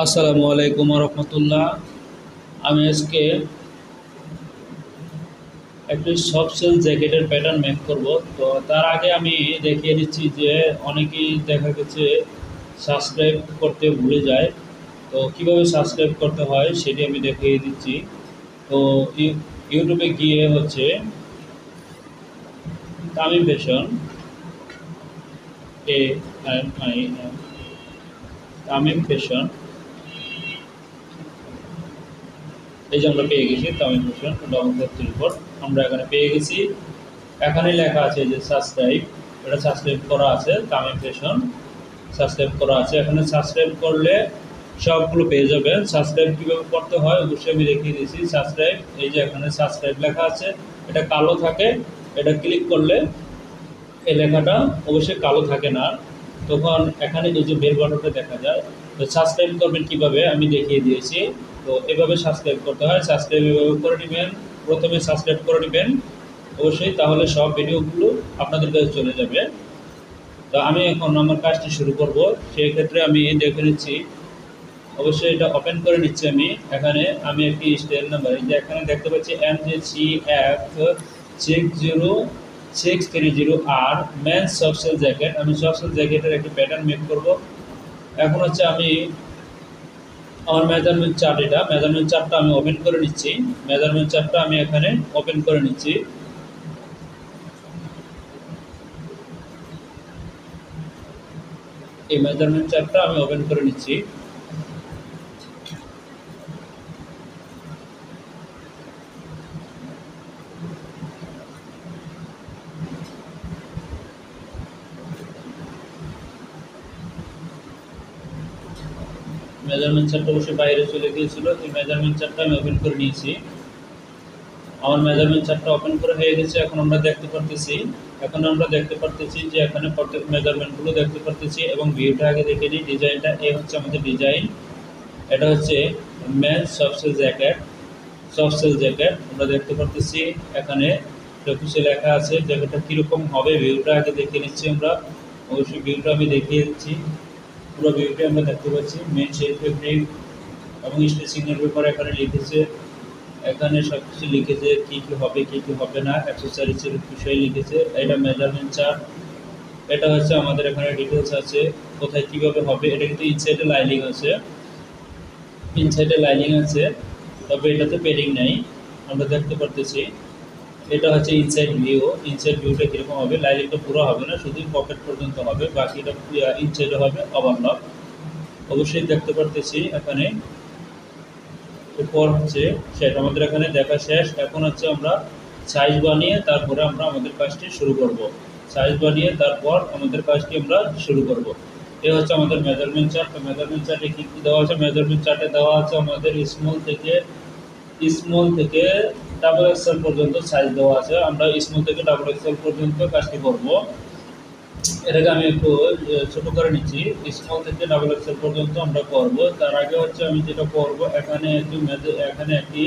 আসসালামু আলাইকুম রহমতুল্লাহ। আমি আজকে একটি সফট সেল জ্যাকেটের প্যাটার্ন মেক করব। তো তার আগে আমি দেখিয়ে দিচ্ছি যে অনেকেই দেখা গেছে সাবস্ক্রাইব করতে ভুলে যায়। তো কিভাবে সাবস্ক্রাইব করতে হয় সেটি আমি দেখিয়ে দিচ্ছি। তো ইউটিউবে গিয়ে হচ্ছে Tamim fashion, AMIM, Tamim fashion, এই যে আমরা পেয়ে গেছি তামিম ফ্যাশন ডবল পর আমরা এখানে পেয়ে গেছি। এখানে লেখা আছে যে সাবস্ক্রাইব, এটা সাবস্ক্রাইব করা আছে তামিম ফ্যাশন, সাবস্ক্রাইব করা আছে। এখানে সাবস্ক্রাইব করলে সবগুলো পেয়ে যাবেন। সাবস্ক্রাইব কীভাবে করতে হয় অবশ্যই আমি দেখিয়ে দিয়েছি। সাবস্ক্রাইব, এই যে এখানে সাবস্ক্রাইব লেখা আছে, এটা কালো থাকে, এটা ক্লিক করলে এই লেখাটা অবশ্যই কালো থাকে না, তখন এখানে এই যে বেল বাটনটা দেখা যায়। তো সাবস্ক্রাইব করবেন কীভাবে আমি দেখিয়ে দিয়েছি। তো এভাবে সাবস্ক্রাইব করতে হয়, সাবস্ক্রাইব এভাবে করে নেবেন। প্রথমে সাবস্ক্রাইব করে নেবেন অবশ্যই, তাহলে সব ভিডিওগুলো আপনাদের কাছে চলে যাবে। তো আমি এখন আমার কাজটি শুরু করব। সেই ক্ষেত্রে আমি দেখে নিচ্ছি, অবশ্যই এটা ওপেন করে নিচ্ছি। আমি একটি স্টাইল নাম্বার, এই যে এখানে দেখতে পাচ্ছি MGCF60630 men's soft shell jacket. আমি সফট সেল জ্যাকেটের একটি প্যাটার্ন মেক করব। এখন হচ্ছে আমি আমার মেজারমেন্ট চার্ট, এটা মেজারমেন্ট চার্টটা আমি ওপেন করে নিচ্ছি। মেজারমেন্ট চার্টটা আমি এখানে ওপেন করে নিচ্ছি। এই মেজারমেন্ট চার্টটা আমি ওপেন করে নিচ্ছি। মেজারমেন্ট চার্টটা অবশ্যই বাইরে চলে গিয়েছিল, এই মেজারমেন্ট চার্টটা আমি ওপেন করে নিয়েছি। আমার মেজারমেন্ট চার্টটা ওপেন করে হয়ে গেছে। এখন আমরা দেখতে পারতেছি যে এখানে প্রত্যেক মেজারমেন্টগুলো দেখতে পারতেছি। এবং ভিউটা আগে দেখে নিই, ডিজাইনটা এই হচ্ছে আমাদের ডিজাইন। এটা হচ্ছে মেন্স সফট সেল জ্যাকেট আমরা দেখতে পারতেছি। এখানে কিছু লেখা আছে, জ্যাকেটটা কীরকম হবে ভিউটা আগে দেখে নিচ্ছি আমরা। অবশ্যই ভিউটা আমি দেখিয়ে দিচ্ছি। পুরো ভিউটা আমরা দেখতে পাচ্ছি। মেন শেপ ফেব্রিক এবং স্টিচিংয়ের ব্যাপারে এখানে লিখেছে। এখানে সব কিছু লিখেছে, কী কী হবে কী কী হবে না, অ্যাক্সেসরিজের বিষয়ে লিখেছে। এটা মেজারমেন্ট চার্ট, এটা হচ্ছে আমাদের এখানে ডিটেলস আছে কোথায় কীভাবে হবে। এটা কিন্তু ইনসাইডে লাইনিং আছে, তবে এটাতে পেডিং নাই, আমরা দেখতে পারতেছি। এটা হচ্ছে ইনসাইড ভিউটা কীরকম হবে। লাইনিংটা পুরো হবে না, শুধু পকেট পর্যন্ত হবে, বাকিটা ইনসাইডে হবে ওভারলক। অবশ্যই দেখতে পারতেছি এখানে। এরপর হচ্ছে সেটা আমাদের এখানে দেখা শেষ। এখন হচ্ছে আমরা সাইজ বানিয়ে তারপরে আমরা আমাদের কাজটি শুরু করব। এই হচ্ছে আমাদের মেজারমেন্ট চার্ট। তো মেজারমেন্ট চার্টে কী কী দেওয়া আছে, মেজারমেন্ট চার্টে দেওয়া আছে আমাদের স্মল থেকে ডাবল এক্সেল পর্যন্ত সাইজ দেওয়া আছে। আমরা স্মল থেকে ডাবল এক্সেল পর্যন্ত কাজটি করব। এটাকে আমি একটু ছোট করে নিচ্ছি। স্মল থেকে ডাবল এক্সেল পর্যন্ত আমরা করব। তার আগে হচ্ছে আমি যেটা করব, এখানে একটি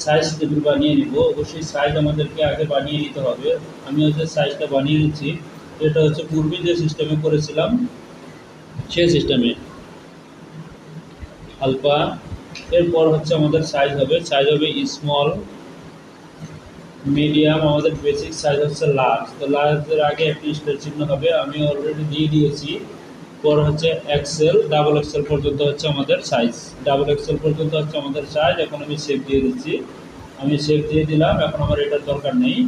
সাইজ টেবিল বানিয়ে নিব। অবশ্যই সাইজ আমাদেরকে আগে বানিয়ে নিতে হবে। আমি হচ্ছে সাইজটা বানিয়ে নিচ্ছি। এটা হচ্ছে পূর্বে যে সিস্টেমে করেছিলাম সেই সিস্টেমে আলফা। এরপর হচ্ছে আমাদের সাইজ হবে স্মল, মিডিয়াম, আমাদের বেসিক সাইজ হচ্ছে লার্জ। তো লার্জের আগে একটি স্টার চিহ্ন হবে, আমি অলরেডি দিয়ে দিয়েছি। পর হচ্ছে এক্সেল, ডাবল এক্সেল পর্যন্ত হচ্ছে আমাদের সাইজ। এখন আমি শেপ দিয়ে দিচ্ছি, এখন আমার এটার দরকার নেই।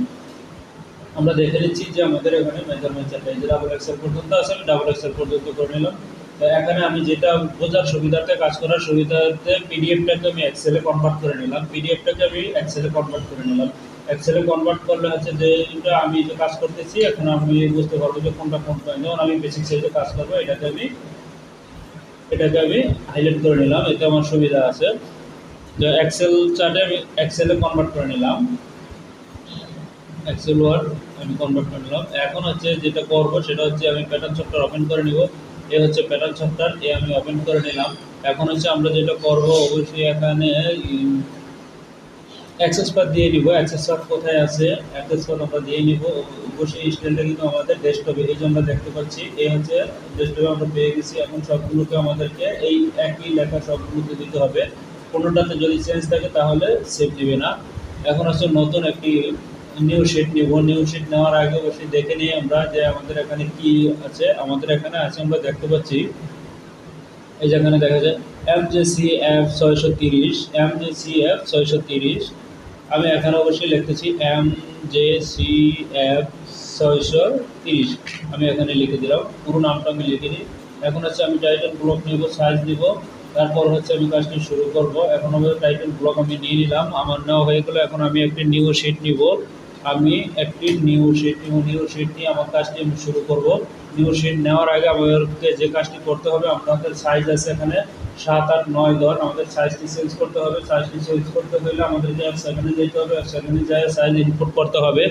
আমরা দেখে নিচ্ছি যে আমাদের এখানে মেজারমেন্ট চার্ট এই যে ডাবল এক্সেল পর্যন্ত আছে, আমি ডাবল এক্সেল পর্যন্ত করে নিলাম। তো এখানে আমি যেটা বোঝার সুবিধার্থে, কাজ করার সুবিধার্থে পিডিএফটাকে আমি এক্সেলে কনভার্ট করে নিলাম। এক্সেলে কনভার্ট করলে হচ্ছে যে এটা আমি যে কাজ করতেছি, এখন আমি বুঝতে পারবো যে কোনটা। যেমন আমি বেসিক সাইজে কাজ করবো, এটাকে আমি হাইলাইট করে নিলাম, এতে আমার সুবিধা আছে। তো এক্সেল চার্টে আমি এক্সেলে কনভার্ট করে নিলাম, এক্সেল ওয়ার্ড আমি কনভার্ট করে নিলাম। এখন হচ্ছে যেটা করবো সেটা হচ্ছে আমি প্যাটার্ন সফটওয়্যার ওপেন করে নিব। এ হচ্ছে প্যাটার্ন সফটওয়্যার, আমি ওপেন করে নিলাম। এখন হচ্ছে আমরা যেটা করবো, অবশ্যই এখানে অ্যাক্সেস পাথ দিয়ে নিব। অ্যাক্সেস পাথ কোথায় আছে? অ্যাক্সেস পাথ আমরা দিয়ে নিব অবশ্যই স্টাইলটা কিন্তু আমাদের ডেস্কটপে, এই যে আমরা দেখতে পাচ্ছি এই হচ্ছে ডেস্কটপে আমরা পেয়ে গেছি। এখন সবগুলোকে আমাদেরকে এই একই লেখা সবগুলোকে দিতে হবে। কোনোটাতে যদি চেঞ্জ থাকে তাহলে সেভ দিবে না। এখন হচ্ছে নতুন একটি নিউ শিট নিব। নিউ শিট নেওয়ার আগে অবশ্যই দেখে নিই আমরা যে আমাদের এখানে কি আছে। আমাদের এখানে আছে, আমরা দেখতে পাচ্ছি এই যেখানে দেখা যায় MJCF 630, MJCF 630। আমি এখানে অবশ্যই লিখতেছি MJCF 630, আমি এখানে লিখে দিলাম, পুরো নামটা আমি লিখে দিই। এখন হচ্ছে আমি টাইটেল ব্লক নিব, সাইজ দিব, তারপর হচ্ছে আমি কাজটি শুরু করব। এখন আমি টাইটেল ব্লক আমি নিয়ে নিলাম, আমার নেওয়া হয়ে গেলো। এখন আমি একটি নিউ শিট নিব, আমি একটি নিউ শিট নিব। নিউ শিট নিয়ে আমার কাজটি আমি শুরু করব। নিউ শিট নেওয়ার আগে আমাদেরকে যে কাজটি করতে হবে, আপনাদের সাইজ আছে এখানে 7, 8, 9, 10, আমাদের সাইজটি চেঞ্জ করতে হবে। সাইজটি চেঞ্জ করতে হলে আমাদেরকে সেখানে যেতে হবে, সেখানে যায় সাইজ ইনপুট করতে হবে।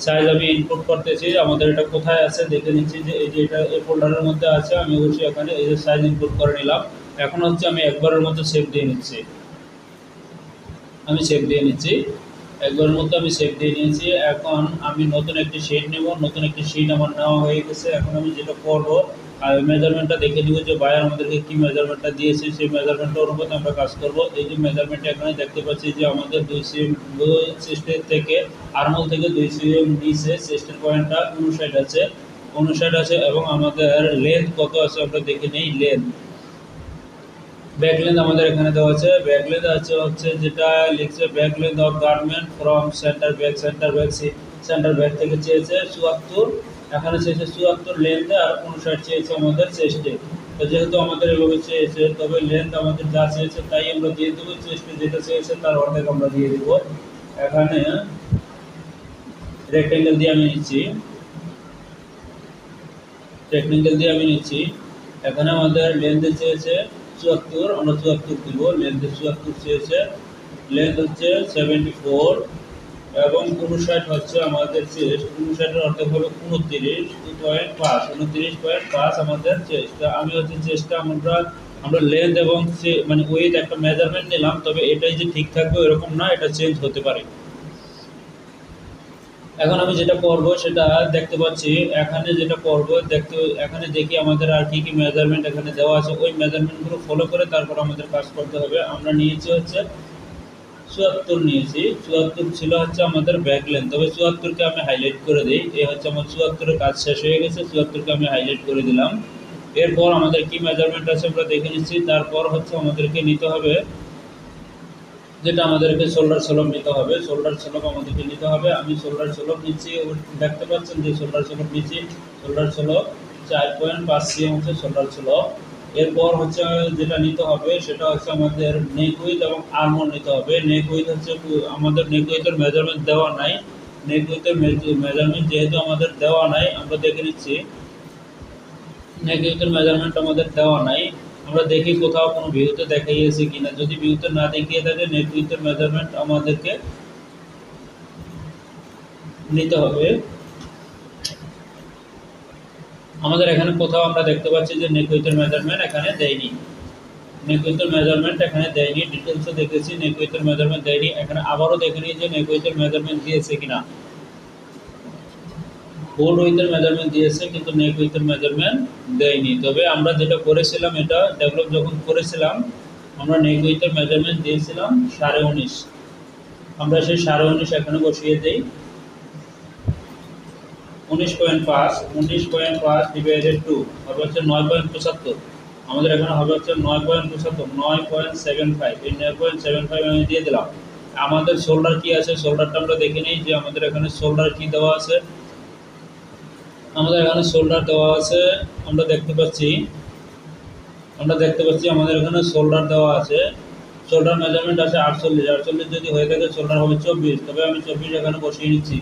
সাইজ আমি ইনপুট করতেছি, আমাদের এটা কোথায় আছে দেখে নিচ্ছি যে এই যে এটা এই ফোল্ডারের মধ্যে আছে। আমি অবশ্যই এখানে এই যে সাইজ ইনপুট করে নিলাম। এখন হচ্ছে আমি একবারের মধ্যে সেভ দিয়ে নিচ্ছি, আমি সেভ দিয়ে নিচ্ছি, একবারের মধ্যে আমি সেভ দিয়ে নিয়েছি। এখন আমি নতুন একটি শিট নেব, নতুন একটি শিট আমার নেওয়া হয়ে গেছে। এখন আমি যেটা করবো, আর মেজারমেন্টটা দেখে নিব যে বায়ার আমাদেরকে কি মেজারমেন্টটা দিয়েছে, সেই মেজারমেন্টটা অনুপাতে আমরা কাজ করব। এই যে মেজারমেন্টটা এখানে দেখতে পাচ্ছি যে আমাদের 2 সিএম চেস্টের থেকে, আর্মল থেকে 2 সিএম নিচে চেস্টের পয়েন্টটা 59 আছে, 59 আছে। এবং আমাদের লেন্থ কত আছে আমরা দেখে নেই। ব্যাকলেন্থ আমাদের এখানে দেওয়া আছে, ব্যাকলেন্থ আছে হচ্ছে যেটা লিখছে back length of garment from centre back, centre back থেকে চেয়েছে 74, এখানে চেয়েছে 74 লেন্থে, আর 59 চেয়েছে আমাদের চেস্টে। তো যেহেতু আমাদের এভাবে চেয়েছে, তবে লেন্থ আমাদের যা চেয়েছে তাই আমরা দিয়ে দেবো, চেস্টে যেটা চেয়েছে তার অর্ধেক আমরা দিয়ে দেবো। এখানে রেক্টেঙ্গেল দিয়ে আমি নিচ্ছি, রেক্টেঙ্গেল দিয়ে আমি নিচ্ছি। এখানে আমাদের লেন্থে চেয়েছে 74, আমরা 74 দিব। লেন্থে 74 চেয়েছে, লেন্থ হচ্ছে 74, এবং 59 হচ্ছে আমাদের চেস্ট। 59-এর অর্ধেক হবে 29.5, 29.5 আমাদের চেস্ট। আমি হচ্ছে চেস্টটা আমরা লেন্থ এবং মানে ওয়েট একটা মেজারমেন্ট নিলাম, তবে এটাই যে ঠিক থাকবে এরকম না, এটা চেঞ্জ হতে পারে। এখন আমি যেটা করব সেটা দেখতে পাচ্ছি, এখানে যেটা করব এখানে দেখি আমাদের আর কি কি মেজারমেন্ট এখানে দেওয়া আছে, ওই মেজারমেন্টগুলো ফলো করে তারপর আমাদের কাজ করতে হবে। আমরা নিয়েছি হচ্ছে 74 নিয়েছি, 74 ছিল হচ্ছে আমাদের ব্যাক লেন্থ, তবে 74কে আমি হাইলাইট করে দিই। এই হচ্ছে আমার 74-এর কাজ শেষ হয়ে গেছে, 74কে আমি হাইলাইট করে দিলাম। এরপর আমাদের কি মেজারমেন্ট আছে আমরা দেখে নিচ্ছি। তারপর হচ্ছে আমাদেরকে নিতে হবে যেটা আমাদেরকে শোল্ডার সলভ নিতে হবে, শোল্ডার সলভ আমাদেরকে নিতে হবে। আমি শোল্ডার সলভ নিচ্ছি, দেখতে পাচ্ছেন যে শোল্ডার সলভ নিচ্ছি। শোল্ডার সলভ 4.5 সিএম হচ্ছে শোল্ডার সলভ। এরপর হচ্ছে যেটা নিতে হবে সেটা হচ্ছে আমাদের নেক উইথ এবং আর্মর নিতে হবে। নেক উইথ হচ্ছে আমাদের নেক উইথের মেজারমেন্ট দেওয়া নাই, নেক উইথের মেজারমেন্ট যেহেতু আমাদের দেওয়া নাই, আমরা দেখে নিচ্ছি নেক উইথের মেজারমেন্ট আমাদের দেওয়া নাই। আমরা দেখি কোথাও কোনো ভিউতে দেখাইয়েছে কিনা, যদি ভিউতে না দেখিয়ে থাকে নেক উইথের মেজারমেন্ট আমাদেরকে নিতে হবে। আমাদের এখানে কোথাও আমরা দেখতে পাচ্ছি যে নেক উইথের মেজারমেন্ট এখানে দেয়নি, নেক উইথের মেজারমেন্ট এখানে দেয়নি। ডিটেলসে দেখেছি নেক উইথের মেজারমেন্ট দেয়নি। এখানে আবারও দেখে নিই যে নেক উইথের মেজারমেন্ট দিয়েছে কিনা। বোল্ড উইথের মেজারমেন্ট দিয়েছে কিন্তু নেক উইথের মেজারমেন্ট দেয়নি। তবে আমরা যেটা করেছিলাম, এটা ডেভেলপ যখন করেছিলাম, আমরা নেক উইথের মেজারমেন্ট দিয়েছিলাম 19.5। আমরা সেই 19.5 এখানে বসিয়ে দিই। 19.5 ডিভাইডেড 2 হবে হচ্ছে 9.75। আমাদের এখানে হবে হচ্ছে 9.75, 9.75। এই 9.75 আমি দিয়ে দিলাম। আমাদের শোল্ডার কি আছে, শোল্ডারটা আমরা দেখে নিই যে আমাদের এখানে শোল্ডার কি দেওয়া আছে। আমাদের এখানে শোল্ডার দেওয়া আছে, আমরা দেখতে পাচ্ছি আমাদের এখানে শোল্ডার দেওয়া আছে। শোল্ডার মেজারমেন্ট আছে 48, 48 যদি হয়ে থাকে শোল্ডার হবে 24, তবে আমি 24 এখানে বসিয়ে নিচ্ছি।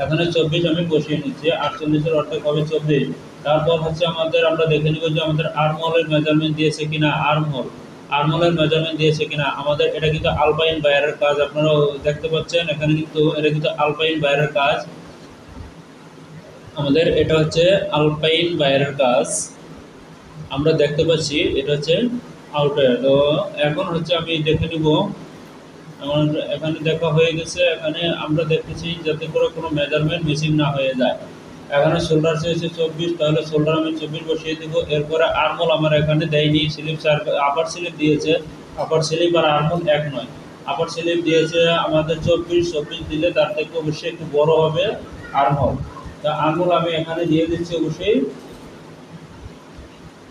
এখানে 24 আমি বসিয়ে নিচ্ছি, 48-এর অর্ধেক হবে 24। তারপর হচ্ছে আমরা দেখে নিব যে আমাদের আর্মহোলের মেজারমেন্ট দিয়েছে কিনা। আর্মহোলের মেজারমেন্ট দিয়েছে কিনা। আমাদের এটা কিন্তু আলপাইন বায়ারের কাজ, আপনারা দেখতে পাচ্ছেন এখানে কিন্তু এটা কিন্তু আলপাইন বায়ারের কাজ। আমাদের এটা হচ্ছে আলপাইন বায়ারের কাজ, আমরা দেখতে পাচ্ছি এটা হচ্ছে আউটার। তো এখন হচ্ছে আমি দেখে নিব আমার এখানে দেখা হয়ে গেছে। এখানে আমরা দেখতেছি যাতে করে কোনো মেজারমেন্ট মিসিং না হয়ে যায়। এখানে শোল্ডার চেয়েছে 24, তাহলে শোল্ডার আমি 24 বসিয়ে দিব। এরপরে আর্মহোল আমার এখানে দেয়নি, স্লিপ আপার স্লিপ দিয়েছে। আপার স্লিপ আর আর্মহোল এক নয়। আপার স্লিপ দিয়েছে আমাদের 24 দিলে তার থেকে অবশ্যই একটু বড় হবে আর্মহোল। তা আর্মহোল আমি এখানে দিয়ে দিচ্ছি অবশ্যই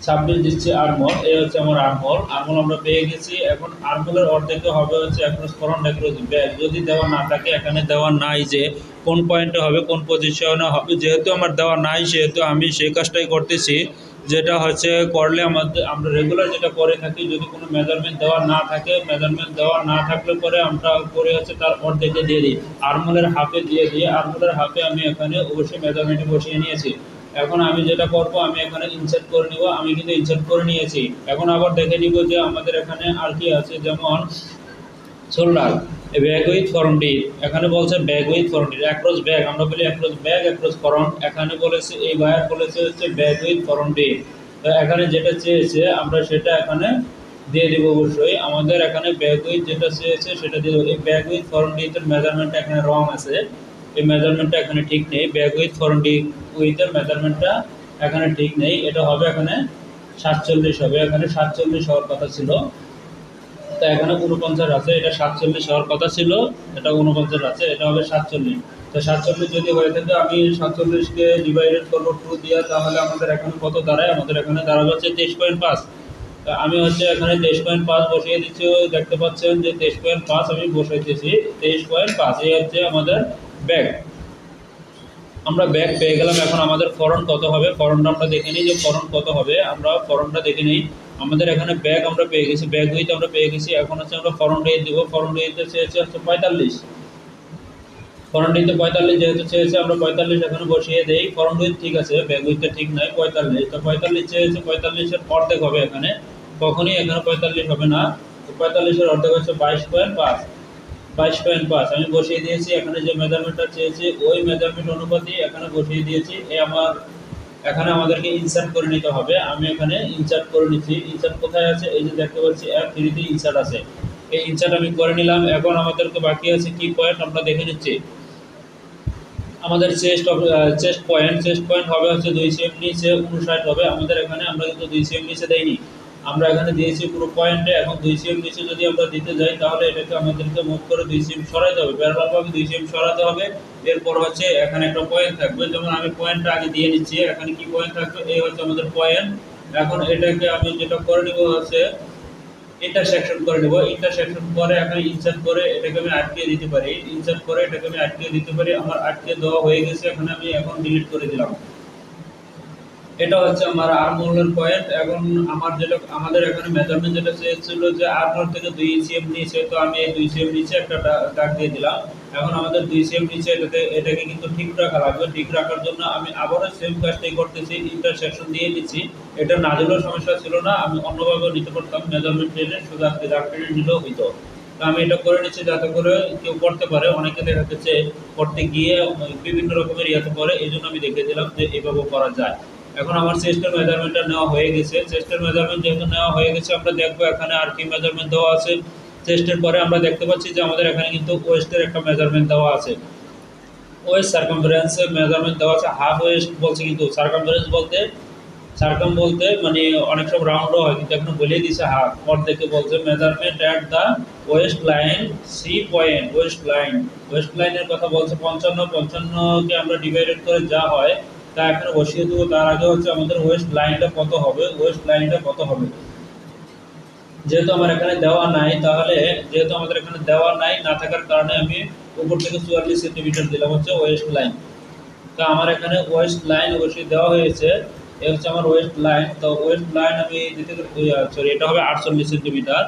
26 দিচ্ছি আর্মহোল। এই হচ্ছে আমার আর্মহোল। আর্মহোল আমরা পেয়ে গেছি। এখন আর্মহোলের অর্ধেকে হবে হচ্ছে অ্যাক্রস ফ্রন্ট অ্যাক্রস ব্যাক। যদি দেওয়া না থাকে, এখানে দেওয়া নাই যে কোন পয়েন্টে হবে, কোন পজিশনে হবে, যেহেতু আমার দেওয়া নাই সেহেতু আমি সেই কাজটাই করতেছি। যেটা হচ্ছে করলে আমরা রেগুলার যেটা করে থাকি, যদি কোনো মেজারমেন্ট দেওয়া না থাকে, মেজারমেন্ট দেওয়া না থাকলে পরে আমরা করে হচ্ছে তার অর্ধেকে দিয়ে দিই, আর্মহোলের হাফে দিয়ে দিই। আর্মহোলের হাফে আমি এখানে অবশ্যই মেজারমেন্টে বসিয়ে নিয়েছি। এখন আমি যেটা করব, আমি এখানে ইনসার্ট করে নিব। আমি কিন্তু ইনসার্ট করে নিয়েছি। এখন আবার দেখে নিব যে আমাদের এখানে আর কি আছে, যেমন শোল্ডার, ব্যাক উইথ ফ্রন্টি। এখানে বলছে ব্যাক উইথ ফ্রন্টি, অ্যাক্রস ব্যাক, আমরা বলি অ্যাক্রস ব্যাক, অ্যাক্রস ফ্রন্ট। এখানে বলেছে, এই বায়ার বলেছে হচ্ছে ব্যাক উইথ ফ্রন্টি। তো এখানে যেটা চেয়েছে আমরা সেটা এখানে দিয়ে দিব। অবশ্যই আমাদের এখানে ব্যাক উইথ যেটা চেয়েছে সেটা দিয়ে দেবো। এই ব্যাক উইথ ফ্রন্টির মেজারমেন্টটা এখানে রং আছে, এই মেজারমেন্টটা এখানে ঠিক নেই। ব্যাক উইথ ফ্রন্টি উইথের মেজারমেন্টটা এখানে ঠিক নেই। এটা হবে এখানে 47 হবে। এখানে 47 হওয়ার কথা ছিল, তা এখানে 49 আছে। এটা 47 হওয়ার কথা ছিল, এটা 49 আছে, এটা হবে 47। তো 47 যদি হয়ে থাকে, আমি 47কে ডিভাইডেড করবো 2 দিয়ে, তাহলে আমাদের এখানে কত দাঁড়ায়? আমাদের এখানে দাঁড়াবে হচ্ছে 23.5। তা আমি হচ্ছে এখানে 23.5 বসিয়ে দিচ্ছি। দেখতে পাচ্ছেন যে 23.5 আমি বসাইতেছি। 23.5 এই হচ্ছে আমাদের ব্যাক। আমরা ব্যাক পেয়ে গেলাম। এখন আমাদের ফরন্ট কত হবে, ফরন্টটা আমরা দেখে নিই যে ফরন্ট কত হবে। আমরা ফরন্টটা দেখে নিই। আমাদের এখানে ব্যাক আমরা পেয়ে গেছি, ব্যাক উইথ আমরা পেয়ে গেছি। এখন হচ্ছে আমরা ফরন্ট উইথ দিব। ফরন্ট উইথে চেয়েছে হচ্ছে 45। ফরন্ট উইথে 45 যেহেতু চেয়েছে, আমরা 45 এখানে বসিয়ে দেই। ফরন্ট উইথ ঠিক আছে, ব্যাক উইথটা ঠিক নয়, 45। তো 45 চেয়েছে, 45-এর অর্ধেক হবে এখানে, কখনই এখানে 45 হবে না। তো 45-এর অর্ধেক হচ্ছে 22.5। 22.5 আমি বসিয়ে দিয়েছি। এখানে যে মেজারমেন্টটা চেয়েছি ওই মেজারমেন্ট অনুপাতে এখানে বসিয়ে দিয়েছি। আমার এখানে আমাদেরকে ইনসার্ট করে নিতে হবে। আমি এখানে ইনসার্ট করে নিচ্ছি। ইনসার্ট কোথায় আছে? এই যে দেখতে পাচ্ছি F3-তে ইনসার্ট আছে। এই ইনসার্ট আমি করে নিলাম। এখন আমাদেরকে বাকি আছে কি পয়েন্ট, আমরা দেখে নিচ্ছি। আমাদের চেস্ট পয়েন্ট হবে হচ্ছে 2 সেম নিচে 59 হবে। আমাদের এখানে আমরা কিন্তু 2 সেম নিচে দেইনি, আমরা এখানে দিয়েছি পুরো পয়েন্টে। এখন 2 সেম নিচে যদি আমরা দিতে যাই, তাহলে এটাকে আমাদেরকে মুভ করে 2 সেম সরাতে হবে, প্যারালালভাবে 2 সেম সরাতে হবে। এরপর হচ্ছে এখানে একটা পয়েন্ট থাকবে, যেমন আমি পয়েন্টটা আগে দিয়ে নিচ্ছি। এখানে কি পয়েন্ট থাকবে? এই হচ্ছে আমাদের পয়েন্ট। এখন এটাকে আমি যেটা করে নিব হচ্ছে ইন্টারসেকশন করে নেব। ইন্টারসেকশন করে এখানে ইনসার্ট করে এটাকে আমি আটকে দিতে পারি। ইনসার্ট করে এটাকে আমি আটকে দিতে পারি। আমার আটকে দেওয়া হয়ে গেছে। এখানে আমি এখন ডিলিট করে দিলাম। এটা হচ্ছে আমার আর্মহোলের পয়েন্ট। এখন আমাদের এখানে মেজারমেন্ট যেটা চেয়েছিল যে আর্মহোল থেকে 2 সিএম নিচে, তো আমি এই 2 সিএম নিচে একটা দাগ দিয়ে দিলাম। এখন আমাদের 2 সিএম নিচে এটাকে কিন্তু ঠিক রাখা লাগবে। ঠিক রাখার জন্য আমি আবারও সেম কাজটাই করতেছি, ইন্টারসেকশন দিয়ে দিচ্ছি। এটা না দিলেও সমস্যা ছিল না, আমি অন্যভাবেও নিতে পারতাম, মেজারমেন্ট টেনে শুধু আজকে দাগ টেনে নিলেও হইতো। তো আমি এটা করে নিচ্ছি যাতে করে কেউ করতে পারে। অনেকে দেখা যাচ্ছে করতে গিয়ে বিভিন্ন রকমের ইয়াতে পরে, এই জন্য আমি দেখিয়ে দিলাম যে এইভাবে করা যায়। এখন আমার চেস্টের মেজারমেন্টটা নেওয়া হয়ে গেছে। চেস্টের মেজারমেন্ট যেহেতু নেওয়া হয়ে গেছে, আমরা দেখবো এখানে আর কি মেজারমেন্ট দেওয়া আছে। চেস্টের পরে আমরা দেখতে পাচ্ছি যে আমাদের এখানে কিন্তু ওয়েস্টের একটা মেজারমেন্ট দেওয়া আছে। ওয়েস্ট সার্কামফারেন্সের মেজারমেন্ট দেওয়া আছে। হাফ ওয়েস্ট বলছে, কিন্তু সার্কাম বলতে মানে অনেক সব রাউন্ডও হয়, কিন্তু এখন বলে দিছে হাফ। অর্ধেকে বলছে measurement at the waist line C point. Waist লাইনের কথা বলছে 55কে আমরা ডিভাইডেড করে যা হয় তা এখানে বসিয়ে দেবো। তার আগে হচ্ছে আমাদের ওয়েস্ট লাইনটা কত হবে, যেহেতু আমার এখানে দেওয়া নাই, তাহলে যেহেতু আমাদের এখানে দেওয়া নাই, না থাকার কারণে আমি উপর থেকে 44 সেন্টিমিটার দিলাম হচ্ছে ওয়েস্ট লাইন। তো আমার এখানে ওয়েস্ট লাইন অবশ্যই দেওয়া হয়েছে। এ হচ্ছে আমার ওয়েস্ট লাইন। তো ওয়েস্ট লাইন আমি দিতে, সরি, এটা হবে 48 সেন্টিমিটার।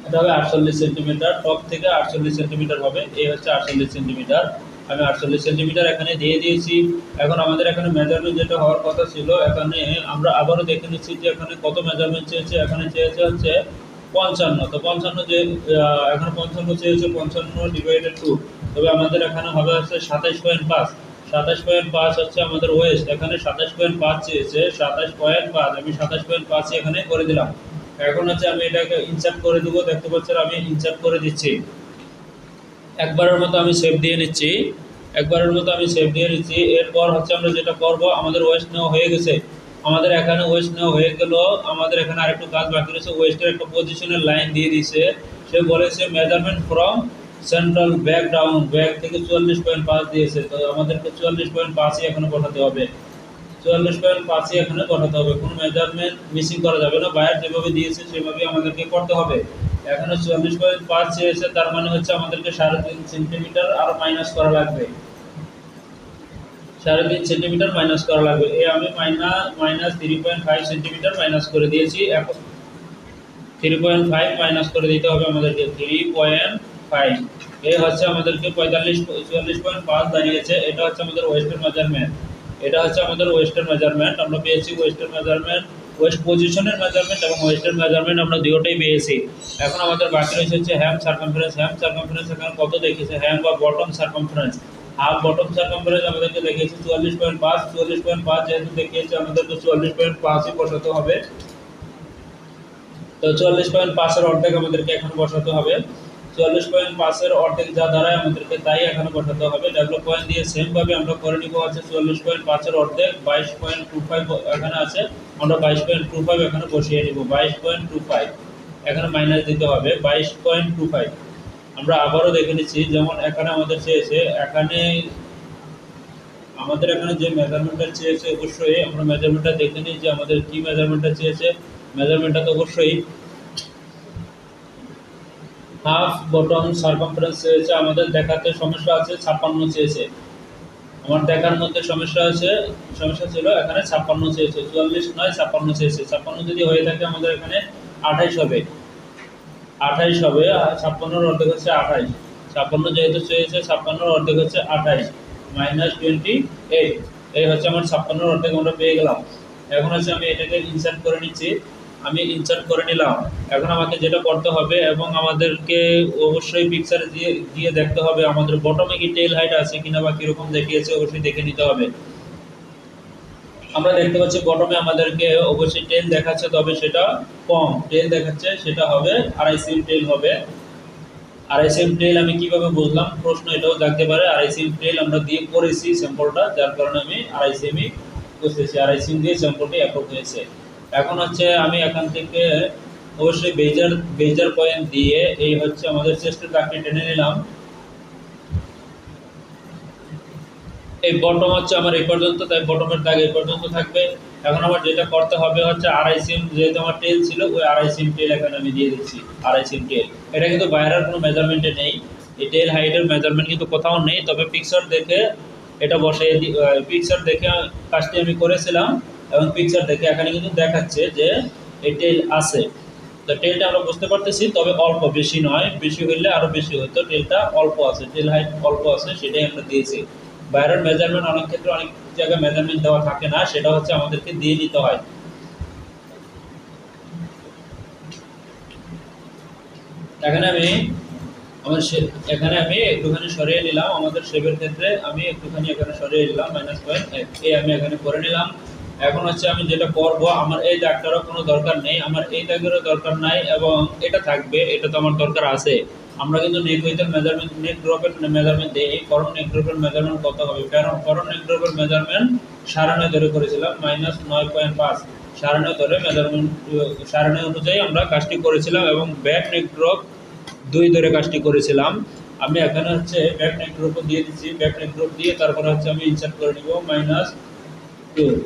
এটা হবে 48 সেন্টিমিটার, টপ থেকে 48 সেন্টিমিটার হবে। এই হচ্ছে 48 সেন্টিমিটার। আমি 48 সেন্টিমিটার এখানে দিয়ে দিয়েছি। এখন আমাদের এখানে মেজারমেন্ট যেটা হওয়ার কথা ছিল, এখানে আমরা আবারও দেখে নিচ্ছি যে এখানে কত মেজারমেন্ট চেয়েছে। এখানে চেয়েছে হচ্ছে 55। তো 55 যে এখানে 55 চেয়েছে, 55 ডিভাইডেড 2, তবে আমাদের এখানে হবে হচ্ছে 27.5। 27.5 হচ্ছে আমাদের ওয়েস্ট। এখানে 27.5 চেয়েছে, 27.5 আমি 27.5 এখানে করে দিলাম। এখন হচ্ছে আমি এটাকে ইনসার্ট করে দেবো, দেখতে পাচ্ছেন আমি ইনসার্ট করে দিচ্ছি। একবারের মতো আমি সেভ দিয়ে নিচ্ছি, একবারের মতো আমি সেভ দিয়ে নিচ্ছি। এরপর হচ্ছে আমরা যেটা করব, আমাদের ওয়েস্ট নেওয়া হয়ে গেছে, আমাদের এখানে ওয়েস্ট নেওয়া হয়ে গেল। আমাদের এখানে আরেকটু কাজ বাকি রয়েছে, ওয়েস্টের একটা পজিশনের লাইন দিয়ে দিয়েছে। সে বলেছে measurement from central back down, back থেকে 44.5 দিয়েছে, তো আমাদেরকে 44.5ই এখানে বসাতে হবে। 44.5ই এখানে বসাতে হবে, কোনো মেজারমেন্ট মিসিং করা যাবে না, বায়ার যেভাবে দিয়েছে সেভাবেই আমাদেরকে করতে হবে। এখানে 44.5 চেয়েছে, তার মানে হচ্ছে আমাদেরকে 3.5 সেন্টিমিটার আরো মাইনাস করা লাগবে, 3.5 সেন্টিমিটার মাইনাস করা লাগবে। এই আমি মাইনাস 3.5 সেন্টিমিটার মাইনাস করে দিয়েছি। এখন 3.5 মাইনাস করে দিতে হবে আমাদেরকে, 3.5। এই হচ্ছে আমাদেরকে 44.5 দাঁড়িয়েছে। এটা হচ্ছে আমাদের ওয়েস্টের মেজারমেন্ট, এটা হচ্ছে আমাদের ওয়েস্টের মেজারমেন্ট। আমরা পেয়েছি ওয়েস্টের মেজারমেন্ট, ওয়েস্ট পজিশনের মেজারমেন্ট এবং ওয়েস্টের মেজারমেন্ট আমরা দুটোই পেয়েছি। এখন আমাদের বাকি রয়েছে হচ্ছে হ্যাম সার্কামফারেন্স। হ্যাম সার্কামফারেন্স এখানে কত দেখিয়েছে, হ্যাম বা bottom circumference, half bottom circumference আমাদেরকে দেখিয়েছে 44.5। 44.5 যেহেতু দেখিয়েছে, আমাদেরকে 44.5ই বসাতে হবে। তো 44.5-এর অর্ধেক আমাদেরকে এখন বসাতে হবে। 44.5-এর অর্ধেক যা দাঁড়ায় আমাদেরকে তাই এখানে বসাতে হবে। ডেভেলপ পয়েন্ট দিয়ে সেম ভাবে আমরা করে নিব আছে 44.5-এর অর্ধেক 22.25 এখানে আছে, আমরা 22.25 এখানে বসিয়ে নিব। 22.25 এখানে মাইনাস দিতে হবে 22.25। আমরা আবারও দেখে নিচ্ছি, যেমন এখানে আমাদের চেয়েছে, এখানে আমাদের এখানে যে মেজারমেন্টটা চেয়েছে, অবশ্যই আমরা মেজারমেন্টটা দেখে নিই যে আমাদের কি মেজারমেন্টটা চেয়েছে। মেজারমেন্টটা তো অবশ্যই হাফ বটম সার্কামফারেন্স চেয়েছে, আমাদের দেখাতে সমস্যা আছে 56 চেয়েছে, আমার দেখার মধ্যে সমস্যা আছে, সমস্যা ছিল, এখানে 56 চেয়েছে, 44 নয় 56 চেয়েছে। 56 যদি হয়ে থাকে আমাদের এখানে 28 হবে, 28 হবে। 56-এর অর্ধেক হচ্ছে 28, 56 যেহেতু চেয়েছে 56-এর অর্ধেক হচ্ছে 28 মাইনাস 28। এই হচ্ছে আমার 56-এর অর্ধেক আমরা পেয়ে গেলাম। এখন হচ্ছে আমি এটাকে ইনসার্ট করে নিচ্ছি, আমি ইনসার্ট করে নিলাম। এখন আমাকে যেটা করতে হবে, এবং আমাদেরকে অবশ্যই পিকচারে দিয়ে দিয়ে দেখতে হবে আমাদের বটমে কি টেল হাইট আছে কিনা বা কিরকম দেখিয়েছে, অবশ্যই দেখে নিতে হবে। আমরা দেখতে পাচ্ছি বটমে আমাদেরকে অবশ্যই টেল দেখাচ্ছে, তবে সেটা কম টেল দেখাচ্ছে, সেটা হবে 2.5 সেমি টেল হবে। 2.5 সেমি টেল আমি কিভাবে বুঝলাম, প্রশ্ন এটাও থাকতে পারে। 2.5 সেমি টেল আমরা দিয়ে করেছি স্যাম্পলটা, যার কারণে আমি 2.5 সেমি বুঝতেছি, 2.5 সেমি দিয়ে স্যাম্পলটি অ্যাপ্রুভ হয়েছে। এখন হচ্ছে আমি এখান থেকে অবশ্যই বেজার পয়েন্ট দিয়ে এই হচ্ছে আমাদের চেস্টের দাগটি টেনে নিলাম। এই বটম হচ্ছে আমার এই পর্যন্ত, তাই বটমের দাগ এই পর্যন্ত থাকবে। এখন আমার যেটা করতে হবে হচ্ছে 2.5 সেম, যেহেতু আমার টেল ছিল, ওই 2.5 সেম টেল এখানে আমি দিয়ে দিচ্ছি। 2.5 সেম টেল, এটা কিন্তু বাইরের কোনো মেজারমেন্টে নেই, এই টেল হাইটের মেজারমেন্ট কিন্তু কোথাও নেই, তবে পিকচার দেখে এটা বসিয়ে পিকচার দেখে কাজটি আমি করেছিলাম, এবং পিকচার দেখে এখানে কিন্তু দেখাচ্ছে যে এই টেল আছে। তো টেলটা আমরা বুঝতে পারতেছি, তবে অল্প, বেশি নয়, বেশি হইলে আরো বেশি হতো। টেলটা অল্প আছে, টেল হাইট অল্প আছে, সেটাই আমরা দিয়েছি। বাইরের মেজারমেন্ট অনেক ক্ষেত্রে অনেক জায়গায় মেজারমেন্ট দেওয়া থাকে না, সেটা হচ্ছে আমাদেরকে দিয়ে নিতে হয়। এখানে আমি এখানে আমি একটুখানি সরিয়ে নিলাম, আমাদের শেপের ক্ষেত্রে আমি একটুখানি এখানে সরিয়ে নিলাম -1 এই আমি এখানে করে নিলাম। এখন হচ্ছে আমি যেটা করব, আমার এই দাগটারও কোনো দরকার নেই, আমার এই দাগেরও দরকার নাই, এবং এটা থাকবে, এটা তো আমার দরকার আছে। আমরা কিন্তু নেক উইথের মেজারমেন্ট, নেক ড্রপের মেজারমেন্ট দেই, করণ নেক ড্রপের মেজারমেন্ট কত হবে, কারণ করণ নেক ড্রপের মেজারমেন্ট 9.5 ধরে করেছিলাম, -9.5 9.5 ধরে মেজারমেন্ট, 9.5 অনুযায়ী আমরা কাজটি করেছিলাম, এবং ব্যাক নেক ড্রপ 2 ধরে কাজটি করেছিলাম। আমি এখানে হচ্ছে ব্যাক নেক ড্রপ দিয়ে দিচ্ছি, ব্যাক নেক ড্রপ দিয়ে তারপরে হচ্ছে আমি ইনসার্ট করে নিব -2,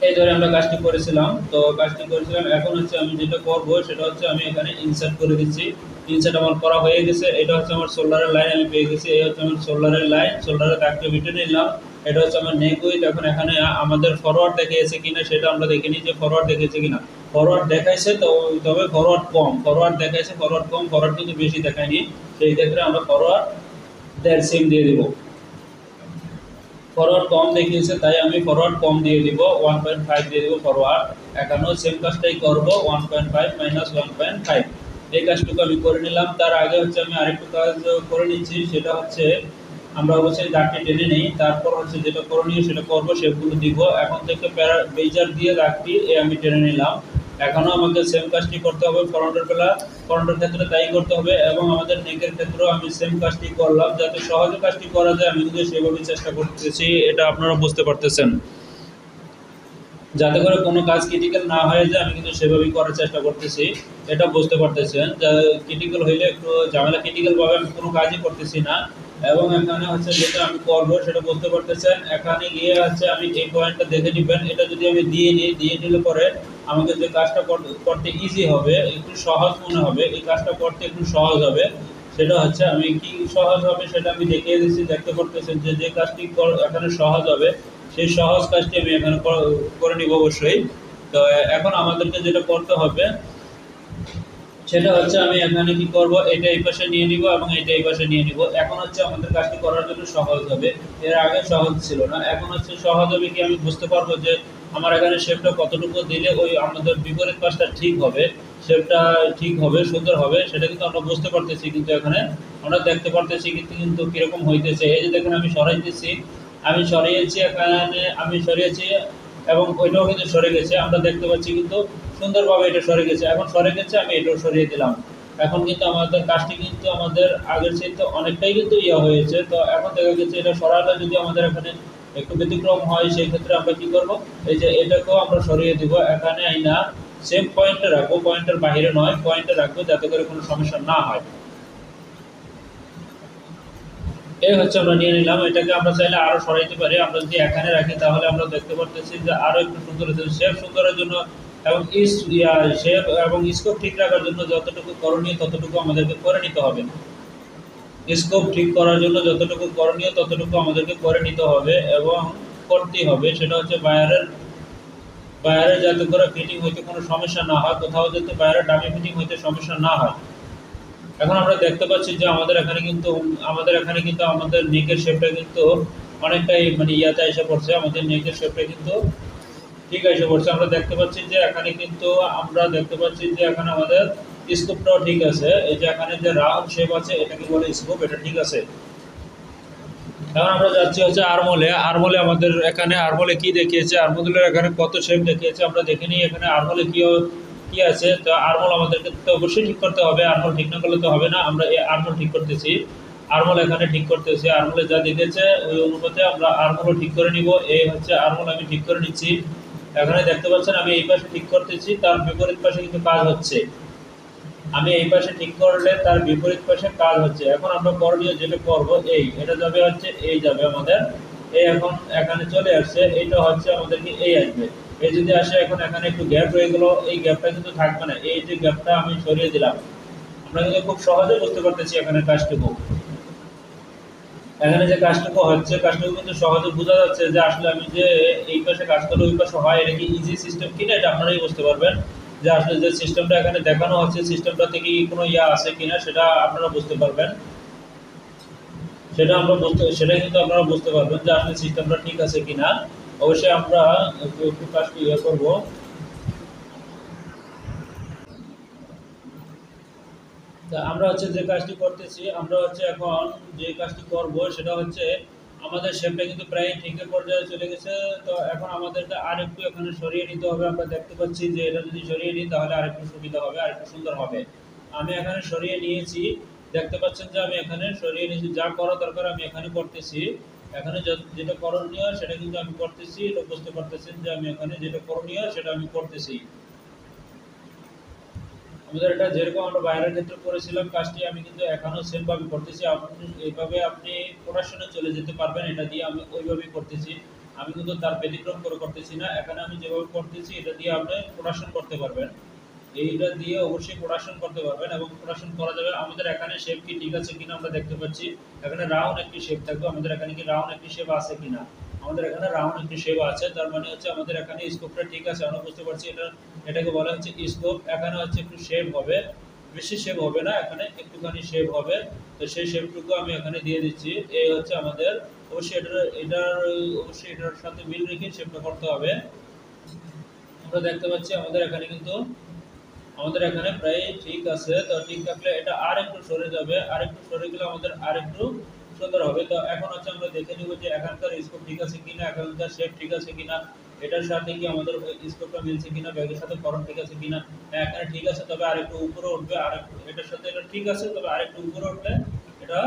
এই ধরে আমরা কাজটি করেছিলাম। তো কাজটি করেছিলাম, এখন হচ্ছে আমি যেটা করব সেটা হচ্ছে আমি এখানে ইনসার্ট করে দিচ্ছি। ইনসার্ট আমার করা হয়ে গেছে, এটা হচ্ছে আমার শোল্ডারের লাইন আমি পেয়ে গেছি, এই হচ্ছে আমার শোল্ডারের লাইন, শোল্ডারের দাগটা মিটে নিলাম। এটা হচ্ছে আমার নেক উইথ। এখন এখানে আমাদের ফরওয়ার্ড দেখিয়েছে কিনা সেটা আমরা দেখে নিই যে ফরওয়ার্ড দেখিয়েছে কিনা। ফরওয়ার্ড দেখাইছে, তো তবে ফরওয়ার্ড কম, ফরওয়ার্ড দেখাইছে, ফরওয়ার্ড কম, ফরওয়ার্ড কিন্তু বেশি দেখায়নি, সেই ক্ষেত্রে আমরা ফরওয়ার্ড 1.5 সেম দিয়ে দিব। ফরওয়ার্ড কম দেখিয়েছে, তাই আমি ফরওয়ার্ড কম দিয়ে দিব, 1.5 দিয়ে দিব ফরওয়ার্ড। এখানেও সেম কাজটাই করব, 1.5 -1.5, এই কাজটুকু আমি করে নিলাম। তার আগে হচ্ছে আমি আরেকটু কাজ করে নিচ্ছি, সেটা হচ্ছে আমরা অবশ্যই দাগটি টেনে নিই, তারপর হচ্ছে যেটা করণীয় সেটা করব, শেপগুলো দিব। এখন থেকে বেজার দিয়ে দাগটি আমি টেনে নিলাম, এখনও আমাকে সেম কাজটি করতে হবে, ফ্রন্টের ক্ষেত্রে তাই করতে হবে এবং আমাদের নেকের ক্ষেত্রেও আমি সেম কাজটি করলাম। যাতে সহজে কাজটি করা যায় আমি কিন্তু সেভাবে চেষ্টা করতেছি, এটা আপনারা বুঝতে পারতেছেন। যাতে করে কোনো কাজ ক্রিটিক্যাল না হয়ে যায় আমি কিন্তু সেভাবেই করার চেষ্টা করতেছি, এটা বুঝতে পারতেছেন। যা ক্রিটিক্যাল হইলে একটু ঝামেলা, ক্রিটিক্যালভাবে আমি কোনো কাজই করতেছি না। এবং এখানে হচ্ছে যেটা আমি করবো সেটা বুঝতে পারতেছেন। এখানে গিয়ে হচ্ছে আমি এই পয়েন্টটা দেখে নেবেন, এটা যদি আমি দিয়ে নিই, দিয়ে নিলে পরে আমাকে যে কাজটা করতে ইজি হবে, একটু সহজ মনে হবে, এই কাজটা করতে একটু সহজ হবে। সেটা হচ্ছে আমি কি সহজ হবে সেটা আমি দেখিয়ে দিচ্ছি, দেখতে পারতেছেন যে যে কাজটি এখানে সহজ হবে সেই সহজ কাজটি আমি এখানে করে নিব অবশ্যই। তো এখন আমাদেরকে যেটা করতে হবে সেটা হচ্ছে আমি এখানে কি করব, এটা এই পাশে নিয়ে নিব এবং এটা এই পাশে নিয়ে নিব। এখন হচ্ছে আমাদের কাজটি করার জন্য সহজ হবে, এর আগে সহজ ছিল না। এখন হচ্ছে সহজ হবে কি, আমি বুঝতে পারবো যে আমার এখানে শেপটা কতটুকু দিলে ওই আমাদের বিপরীত পাশটা ঠিক হবে, শেপটা ঠিক হবে, সুন্দর হবে, সেটা কিন্তু আমরা বুঝতে পারতেছি। কিন্তু এখানে আমরা দেখতে পারতেছি কিন্তু কিরকম হইতেছে। এই যে দেখেন আমি সরাইতেছি, আমি সরিয়েছি, এখানে আমি সরিয়েছি এবং ওইটাও কিন্তু সরে গেছে, আমরা দেখতে পাচ্ছি কিন্তু সুন্দরভাবে এটা সরে গেছে। এখন সরে গেছে, আমি এটাও সরিয়ে দিলাম। এখন কিন্তু আমাদের কাজটি কিন্তু আমাদের আগের চাইতে অনেকটাই কিন্তু ইয়ে হয়েছে। তো এখন দেখা গেছে এটা সরালে যদি আমাদের এখানে একটু ব্যতিক্রম হয় সেই ক্ষেত্রে আমরা কি করব, এই যে এটাকেও আমরা সরিয়ে দিব, এখানে আইনা সেম পয়েন্টে রাখবো, পয়েন্টের বাইরে নয়, পয়েন্টে রাখবো যাতে করে কোনো সমস্যা না হয়। এই হচ্ছে আমরা নিয়ে নিলাম, এটাকে আমরা চাইলে আরো সরাইতে পারি। আমরা যদি এখানে রাখি তাহলে আমরা দেখতে পারতেছি যে আরো একটু সুন্দর হচ্ছে। শেপ সুন্দরের জন্য এবং শেপ এবং স্কোপ ঠিক রাখার জন্য যতটুকু করণীয় ততটুকু আমাদেরকে করে নিতে হবে। স্কোপ ঠিক করার জন্য যতটুকু করণীয় ততটুকু আমাদেরকে করে নিতে হবে এবং করতেই হবে। সেটা হচ্ছে বায়ারের যাতে করে ফিটিং হইতে কোনো সমস্যা না হয়, কোথাও যাতে বায়ারের ডামি ফিটিং হইতে সমস্যা না হয়। এখন আমরা দেখতে পাচ্ছি যে আমাদের নেকের শেপটা কিন্তু অনেকটাই মানে ইয়াতে এসে পড়ছে, আমাদের নেকের শেপটা কিন্তু ঠিক এসে পড়ছে। আমরা দেখতে পাচ্ছি যে এখানে আমাদের স্কোপটাও ঠিক আছে। এই যে এখানে যে রাউন্ড শেপ আছে এটাকে বলে স্কোপ, এটা ঠিক আছে। এখন আমরা যাচ্ছি হচ্ছে আরমোলে আমাদের এখানে আরমোলে কি দেখিয়েছে, আরমোলের এখানে কত শেপ দেখিয়েছে আমরা দেখে নিই। এখানে আরমোলে কি আছে, তো আরমোল আমাদেরকে তো অবশ্যই ঠিক করতে হবে, আরমোল ঠিক না করলে তো হবে না। আমরা এই আরমোল ঠিক করতেছি, আরমোল এখানে ঠিক করতেছি, আরমোলে যা দেখেছে ওই অনুপাতে আমরা আরমোলও ঠিক করে নিব। এই হচ্ছে আরমোল আমি ঠিক করে নিচ্ছি। এখানে দেখতে পাচ্ছেন আমি এই পাশে ঠিক করতেছি, তার বিপরীত পাশে কিন্তু কাজ হচ্ছে। আমি এই পাশে ঠিক করলে তার বিপরীত পাশে কাজ হচ্ছে। এখন আমরা করণীয় যেটা করব, এটা যাবে হচ্ছে এই যাবে আমাদের এই, এখন এখানে চলে আসছে, এইটা হচ্ছে আমাদের কি এই আসবে। এই যদি আসে, এখন এখানে একটু গ্যাপ রয়ে গেল, এই গ্যাপটা কিন্তু থাকবে না, এই যে গ্যাপটা আমি সরিয়ে দিলাম। আমরা কিন্তু খুব সহজে বুঝতে পারতেছি এখানে কাজটুকু, এখানে যে কাজটুকু হচ্ছে কাজটুকু কিন্তু সহজে বোঝা যাচ্ছে যে আসলে আমি যে এই পাশে কাজ করলে ওই পাশে হয়, এটা কি ইজি সিস্টেম কিনা এটা আপনারাই বুঝতে পারবেন। যে আসলে যে সিস্টেমটা এখানে দেখানো হচ্ছে সিস্টেমটাতে কি কোনো ইয়া আছে কিনা সেটা আপনারা বুঝতে পারবেন। সেটা কিন্তু আপনারা বুঝতে পারবেন যে আসলে সিস্টেমটা ঠিক আছে কিনা। অবশ্যই আমরা একটু কাজটি ইয়ে করবো। তা আমরা হচ্ছে যে কাজটি করতেছি, আমরা হচ্ছে এখন যে কাজটি করব সেটা হচ্ছে আমাদের শেপটা কিন্তু প্রায় ঠিকের পর্যায়ে চলে গেছে। তো এখন আমাদেরকে আরেকটু এখানে সরিয়ে নিতে হবে। আমরা দেখতে পাচ্ছি যে এটা যদি সরিয়ে নিই তাহলে আরেকটু সুবিধা হবে, আরেকটু সুন্দর হবে। আমি এখানে সরিয়ে নিয়েছি, দেখতে পাচ্ছেন যে আমি এখানে সরিয়ে নিয়েছি, যা করা দরকার আমি এখানে করতেছি। এখানে যেটা করণীয় সেটা কিন্তু আমি করতেছি, এটা বুঝতে পারতেছেন যে আমি এখানে যেটা করণীয় সেটা আমি করতেছি। আমাদের এটা যেরকম আমরা বাইরের ক্ষেত্রে করেছিলাম কাজটি, আমি কিন্তু এখনো সেম ভাবে করতেছি। আপনি এইভাবে আপনি প্রোডাকশনে চলে যেতে পারবেন, এটা দিয়ে আমি ওইভাবেই করতেছি। আমি কিন্তু তার ব্যতিক্রম করে করতেছি না, এখানে আমি যেভাবে করতেছি এটা দিয়ে আপনি প্রোডাকশন করতে পারবেন। এইটা দিয়ে অবশ্যই প্রোডাকশন করতে পারবেন এবং প্রোডাকশন করা যাবে। আমাদের এখানে শেপ কি ঠিক আছে কিনা আমরা দেখতে পাচ্ছি, এখানে রাউন্ড একটি শেপ থাকবে, আমাদের এখানে কি রাউন্ড একটি শেপ আছে কিনা। আমাদের এখানে রাউন্ড একটি শেপ আছে, তার মানে হচ্ছে আমাদের এখানে স্কোপটা ঠিক আছে, আমরা বুঝতে পারছি এটাকে বলা হচ্ছে স্কোপ। এখানে হচ্ছে একটু শেপ হবে, বেশি শেপ হবে না, এখানে একটুখানি শেপ হবে। তো সেই শেপটুকু আমি এখানে দিয়ে দিচ্ছি। এই হচ্ছে আমাদের অবশ্যই এটার সাথে মিল রেখে শেপটা করতে হবে। আমরা দেখতে পাচ্ছি আমাদের এখানে প্রায় ঠিক আছে। তো ঠিক থাকলে এটা আর একটু সরে যাবে, আর একটু সরে গেলে আমাদের আর একটু সুন্দর হবে। তো এখন হচ্ছে আমরা দেখে নিব যে এখানকার স্কোপ ঠিক আছে কিনা, এখানকার শেপ ঠিক আছে কিনা। এটার সাথে কি আমাদের স্কোপটা মিলছে কিনা, ব্যাগের সাথে ফরন্ট ঠিক আছে কিনা। হ্যাঁ এখানে ঠিক আছে, তবে আরেকটু উপরে উঠবে, আরেকটু এটার সাথে এটা ঠিক আছে, তবে আরেকটু উপরে উঠলে এটা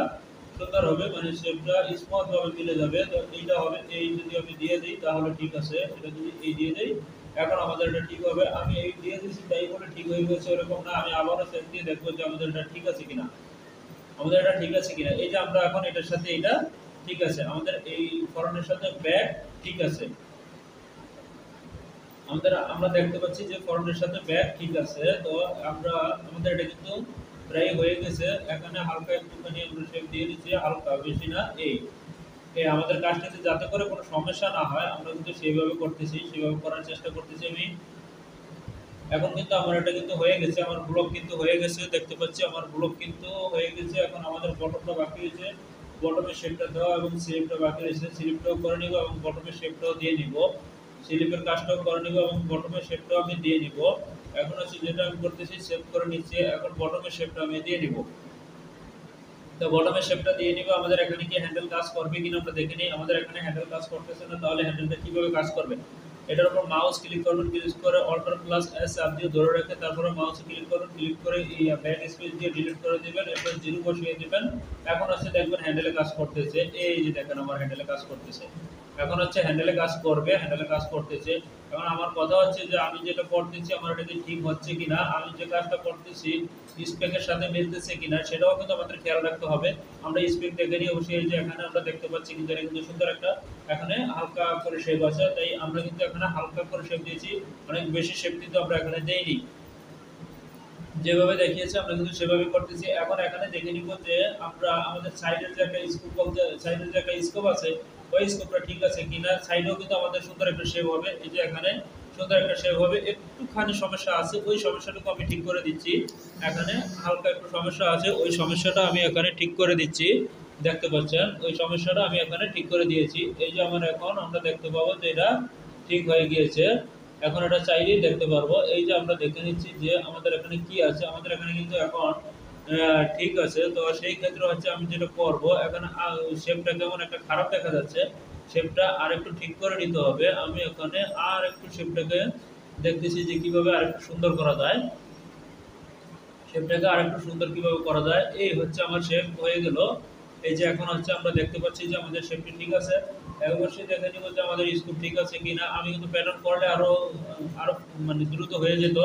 সুন্দর হবে, মানে শেপটা স্মুথ ভাবে মিলে যাবে। তো এইটা হবে, এই যদি আমি দিয়ে দিই তাহলে ঠিক আছে, এটা যদি এই দিয়ে দিই এখন আমাদের এটা ঠিক হবে। আমি এই দিয়ে দিচ্ছি তাই বলে ঠিক হয়ে গেছে এরকম না, আমি আবারও সেট দিয়ে দেখবো যে আমাদের এটা ঠিক আছে কিনা, আমাদের এটা ঠিক আছে কিনা। এই যে আমরা এখন এটার সাথে এটা ঠিক আছে, আমাদের এই ফরনের সাথে ব্যাক ঠিক আছে, আমরা দেখতে পাচ্ছি যে ফরনের সাথে ব্যাক ঠিক আছে। তো আমরা আমাদের এটা কিন্তু প্রায় হয়ে গেছে, এখানে হালকা একটুখানি আমরা শেপ দিয়ে দিচ্ছি, হালকা বেশি না। এই আমাদের কাজটাতে যাতে করে কোনো সমস্যা না হয় আমরা কিন্তু সেইভাবে করতেছি, সেভাবে করার চেষ্টা করতেছি আমি। এখন কিন্তু আমার এটা কিন্তু হয়ে গেছে, আমার ব্লক কিন্তু হয়ে গেছে, দেখতে পাচ্ছি আমার ব্লক কিন্তু হয়ে গেছে। এখন আমাদের বটমটা বাকি রয়েছে, বটমের শেপটা দেওয়া এবং স্লিপটা বাকি রয়েছে, স্লিপটাও করে নিব এবং বটমের শেপটাও দিয়ে নিব, স্লিপের কাজটাও করে নিব এবং বটমের শেপটাও আমি দিয়ে নিব। এখন হচ্ছে যেটা আমি করতেছি সেভ করে নিচ্ছি, এখন বটমের শেপটা আমি দিয়ে নিব। তো বটমের শেপটা দিয়ে নিব। আমাদের এখানে কি হ্যান্ডেল কাজ করবে কিনা আমরা দেখে নিই। আমাদের এখানে হ্যান্ডেল কাজ করতেছে না, তাহলে হ্যান্ডেলটা কিভাবে কাজ করবে। এটার উপর মাউস ক্লিক করবেন, ক্লিক করে অল্টার প্লাস এস চাপ দিয়ে ধরে রেখে তারপরে মাউস ক্লিক করুন, ক্লিক করে এই ব্যাক স্পেস দিয়ে ডিলিট করে দিবেন, এরপর জিরো বসিয়ে দিবেন। এখন হচ্ছে দেখবেন হ্যান্ডেলে কাজ করতেছে, এই যে দেখেন আমার হ্যান্ডেলে কাজ করতেছে। এখন হচ্ছে হ্যান্ডেলে কাজ করবে, হ্যান্ডেলে কাজ করতেছে। এখন আমার কথা হচ্ছে যে আমি যেটা করতেছি আমার এটা ঠিক হচ্ছে কিনা, আমি যে কাজটা করতেছি স্পেকের সাথে মিলতেছে কিনা সেটাও কিন্তু আমাদের খেয়াল রাখতে হবে। আমরা স্পেক দেখে নিই অবশ্যই, যে এখানে আমরা দেখতে পাচ্ছি কিন্তু এটা কিন্তু সুন্দর একটা এখানে হালকা করে শেপ আছে, তাই আমরা কিন্তু এখানে হালকা করে শেপ দিয়েছি, অনেক বেশি শেপ কিন্তু আমরা এখানে দেইনি। যেভাবে দেখিয়েছে আমরা কিন্তু সেভাবে করতেছি। এখন এখানে দেখে নিব যে আমরা আমাদের সাইডের যে একটা স্কোপ বলতে সাইডের যে একটা স্কোপ আছে ওই স্কোপটা ঠিক আছে কিনা। সাইডেও কিন্তু আমাদের সুন্দর একটা শেপ হবে, এই যে এখানে সুন্দর একটা শেপ হবে, একটুখানি সমস্যা আছে ওই সমস্যাটুকু আমি ঠিক করে দিচ্ছি। এখানে হালকা একটু সমস্যা আছে, ওই সমস্যাটা আমি এখানে ঠিক করে দিচ্ছি, দেখতে পাচ্ছেন ওই সমস্যাটা আমি এখানে ঠিক করে দিয়েছি। এই যে আমার এখন আমরা দেখতে পাবো যে এটা ঠিক হয়ে গিয়েছে, এখন এটা চাইলেই দেখতে পারবো। এই যে আমরা দেখে নিচ্ছি যে আমাদের এখানে কি আছে, আমাদের এখানে কিন্তু এখন ঠিক আছে। তো সেই ক্ষেত্রে হচ্ছে আমি যেটা করব, এখানে শেপটা কেমন একটা খারাপ দেখা যাচ্ছে, শেপটা আর একটু ঠিক করে নিতে হবে। আমি এখানে আর একটু শেপটাকে দেখতেছি যে কিভাবে আর একটু সুন্দর করা যায়, শেপটাকে আর একটু সুন্দর কিভাবে করা যায়। এই হচ্ছে আমার শেপ হয়ে গেল। এই যে এখন হচ্ছে আমরা দেখতে পাচ্ছি যে আমাদের শেপটি ঠিক আছে। অবশ্যই দেখে নিব যে আমাদের স্কুপ ঠিক আছে কিনা। আমি কিন্তু প্যাটার্ন করলে আরো আরো মানে দ্রুত হয়ে যেত,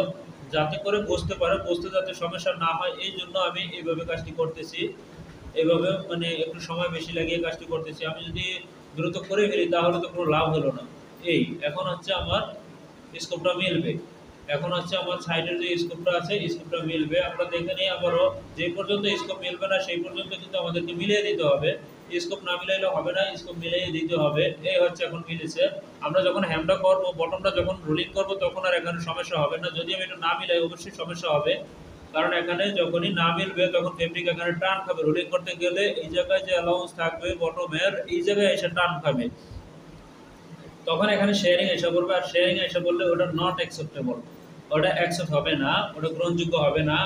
যাতে করে বুঝতে পারে, বুঝতে যাতে সমস্যা না হয়, এই জন্য আমি এইভাবে কাজটি করতেছি। এইভাবে মানে একটু সময় বেশি লাগিয়ে কাজটি করতেছি। আমি যদি দ্রুত করে ফেলি তাহলে তো কোনো লাভ হলো না। এই এখন হচ্ছে আমার স্কোপটা মিলবে, এখন হচ্ছে আমার সাইডের যে স্কোপটা আছে স্কোপটা মিলবে। আমরা দেখে নিই আবারও, যে পর্যন্ত স্কোপ মিলবে না সেই পর্যন্ত কিন্তু আমাদেরকে মিলিয়ে দিতে হবে, স্কোপ না মিলাইলে হবে না, স্কোপ মিলিয়ে দিতে হবে। এই হচ্ছে এখন মিলেছে। আমরা যখন হ্যামটা করবো, বটনটা যখন রোলিং করবো তখন আর এখানে সমস্যা হবে না। যদি আমি এটা না মিলাই অবশ্যই সমস্যা হবে, কারণ এখানে যখনই না মিলবে তখন ফেব্রিক এখানে টান খাবে। রোলিং করতে গেলে এই জায়গায় যে অ্যালাউন্স থাকবে বটমের, এই জায়গায় এসে টান খাবে, তখন এখানে শেয়ারিং এসে পড়বে। আর শেয়ারিং এসে বললে ওটা নট অ্যাকসেপ্টেবল, ওটা অ্যাকসেপ্ট হবে না, ওটা গ্রহণযোগ্য হবে না।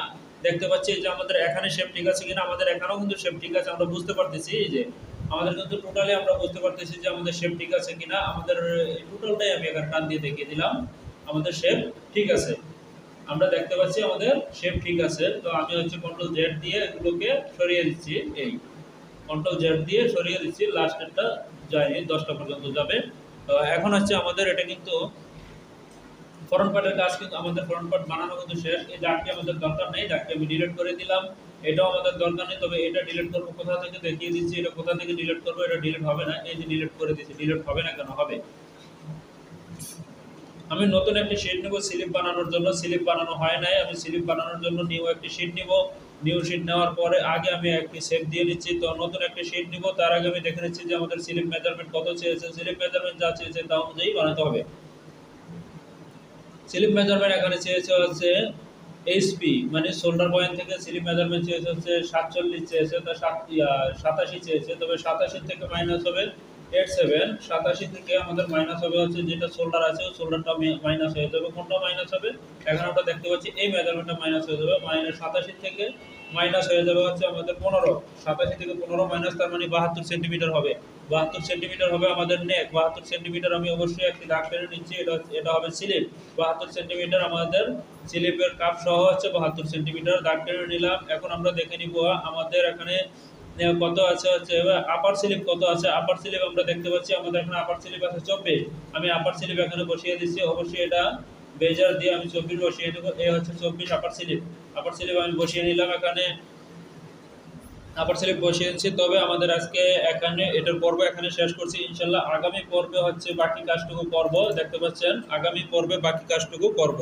দেখতে পাচ্ছি যে আমাদের এখানে শেপ ঠিক আছে কিনা, আমাদের এখানেও কিন্তু শেপ ঠিক আছে, আমরা বুঝতে পারতেছি। এই যে আমাদের কিন্তু টোটালি আমরা বুঝতে পারতেছি যে আমাদের শেপ ঠিক আছে কিনা। আমাদের টোটালটাই আমি এখানে টান দিয়ে দেখিয়ে দিলাম, আমাদের শেপ ঠিক আছে, আমরা দেখতে পাচ্ছি আমাদের শেপ ঠিক আছে। তো আমি হচ্ছে কন্ট্রোল জেড দিয়ে এগুলোকে সরিয়ে দিচ্ছি, এই কন্ট্রোল জেড দিয়ে সরিয়ে দিচ্ছি, লাস্টেরটা যায়নি, 10টা পর্যন্ত যাবে। তো এখন হচ্ছে আমাদের এটা কিন্তু ফ্রন্ট পার্টের কাজ, কিন্তু আমাদের ফ্রন্ট পার্ট বানানো কিন্তু শেষ। এই দাগটি আমাদের দরকার নেই, দাগটি আমি ডিলিট করে দিলাম। এটাও আমাদের দরকার নেই, তবে এটা ডিলিট করবো কোথা থেকে দেখিয়ে দিচ্ছি। এটা কোথা থেকে ডিলিট করবো, এটা ডিলিট হবে না, এই যে ডিলিট করে দিচ্ছি। ডিলিট হবে না কেন হবে, আমি নতুন একটি শিট নেব স্লিপ বানানোর জন্য, স্লিপ বানানো হয় নাই, আমি স্লিপ বানানোর জন্য নিউ একটি শিট নিব। নিউ শিট নেওয়ার পরে আগে আমি একটি সেভ দিয়ে নিচ্ছি। তো নতুন একটি শিট নিব, তার আগে আমি দেখে নিচ্ছি যে আমাদের স্লিপ মেজারমেন্ট কত চেয়েছে। স্লিপ মেজারমেন্ট যা চেয়েছে তা অনুযায়ী বানাতে হবে। স্লিপ মেজারমেন্ট এখানে চেয়েছে হচ্ছে এইচপি, মানে শোল্ডার পয়েন্ট থেকে স্লিপ মেজারমেন্ট চেয়েছে হচ্ছে 47 চেয়েছে, তা 87 চেয়েছে, তবে 87 থেকে মাইনাস হবে 87 87 থেকে আমাদের মাইনাস হবে হচ্ছে যেটা শোল্ডার আছে ওই শোল্ডারটা মাইনাস হয়ে যাবে। কোনটা মাইনাস হবে? এখানে আমরা দেখতে পাচ্ছি এই মেজারমেন্টটা মাইনাস হয়ে যাবে। মাইনাস 87 থেকে মাইনাস হয়ে যাবে হচ্ছে আমাদের 15। 87 থেকে 15 মাইনাস তার মানে 72 সেন্টিমিটার হবে। 72 সেন্টিমিটার হবে আমাদের নেক। 72 সেন্টিমিটার আমি অবশ্যই একটি দাগ টেনে নিচ্ছি। এটা হবে স্লিপ। 72 সেন্টিমিটার আমাদের স্লিপের কাপ সহ হচ্ছে 72 সেন্টিমিটার দাগ টেনে নিলাম। এখন আমরা দেখে নিব আমাদের এখানে কত আছে হচ্ছে আপার স্লিপ কত আছে। আপার স্লিপ আমরা দেখতে পাচ্ছি আমাদের এখানে আপার স্লিপ আছে 24। আমি আপার স্লিপ এখানে বসিয়ে দিচ্ছি। অবশ্যই এটা বেজার দিয়ে আমি 24 বসিয়ে দেবো। এ হচ্ছে 24 আপার স্লিপ। আপার স্লিপ আমি বসিয়ে নিলাম এখানে। আপার স্লিপ বসিয়েছি। তবে আমাদের আজকে এখানে এটার পর্ব এখানে শেষ করছি। ইনশাল্লাহ আগামী পর্বে হচ্ছে বাকি কাজটুকু করব। দেখতে পাচ্ছেন আগামী পর্বে বাকি কাজটুকু করব।